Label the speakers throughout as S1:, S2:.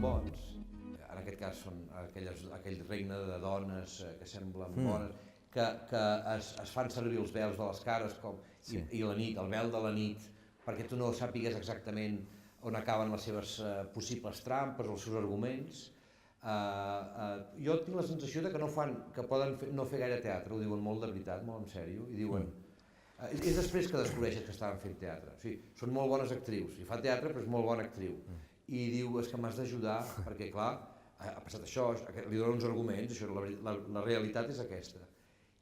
S1: bons, en aquest cas són aquell regne de dones que semblen bones, que es fan servir els vels de les cares i la nit, el vel de la nit, perquè tu no sàpigues exactament on acaben les seves possibles trampes o els seus arguments. Jo tinc la sensació que poden no fer gaire teatre, ho diuen molt de veritat, molt en sèrio, i diuen... És després que descobreixes que estaven fent teatre. O sigui, són molt bones actrius, i fa teatre però és molt bona actriu. I diu, és que m'has d'ajudar, perquè clar, ha passat això, li dona uns arguments, la realitat és aquesta.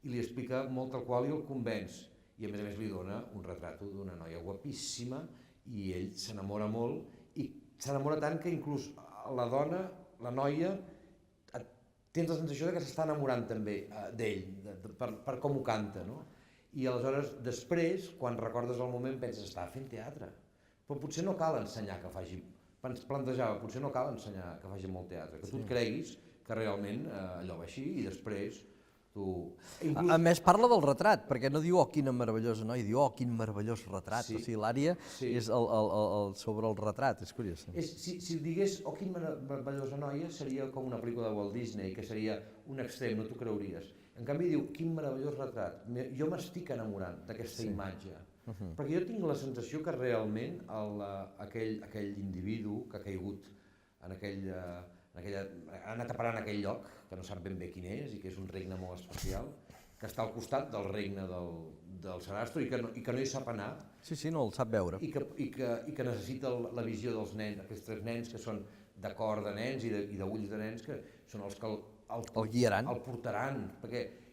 S1: I li explica molt tal qual i el convenç. I a més li dona un retrat d'una noia guapíssima i ell s'enamora molt i s'enamora tant que inclús la dona, la noia, tens la sensació que s'està enamorant també d'ell, per com ho canta, no? I aleshores, després, quan recordes el moment, penses, estava fent teatre. Però potser no cal ensenyar que faci... Plantejava, potser no cal ensenyar que faci molt teatre, que tu et creguis que realment allò va així i després tu...
S2: A més, parla del retrat, perquè no diu, oh, quina meravellosa noia, diu, oh, quin meravellós retrat. O sigui, l'àrea és sobre el retrat, és curiós.
S1: Si digués, oh, quina meravellosa noia, seria com una pel·lícula de Walt Disney, que seria un extrem, no t'ho creuries. En canvi diu, quin meravellós retrat, jo m'estic enamorant d'aquesta imatge, perquè jo tinc la sensació que realment aquell individu que ha caigut ha anat a parar en aquell lloc, que no sap ben bé quin és i que és un regne molt especial, que està al costat del regne del Sarastro i que no hi sap anar.
S2: Sí, no el sap veure.
S1: I que necessita la visió dels nens, aquests tres nens que són de cor de nens i d'ulls de nens, que són els que el
S2: guiaran,
S1: el portaran,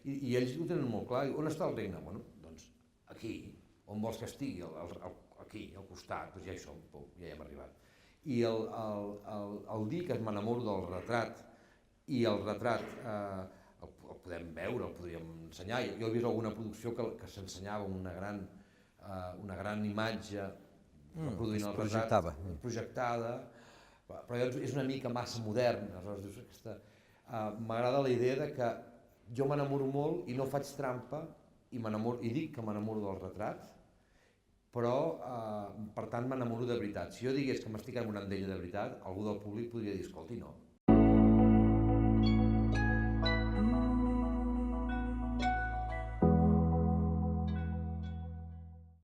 S1: i ells ho tenen molt clar. On està el regne? Bueno, doncs aquí. On vols que estigui? Aquí, al costat, doncs ja hi som, ja hi hem arribat. I el dir que m'enamoro del retrat, i el retrat el podem veure, el podríem ensenyar. Jo he vist alguna producció que s'ensenyava una gran imatge reproduint el retrat, projectada, però és una mica massa modern. Aleshores, m'agrada la idea de que jo m'enamoro molt i no faig trampa i dic que m'enamoro del retrat, però per tant m'enamoro de veritat. Si jo digués que m'estic enamorant d'ella de veritat, algú del públic podria dir, escolti, no,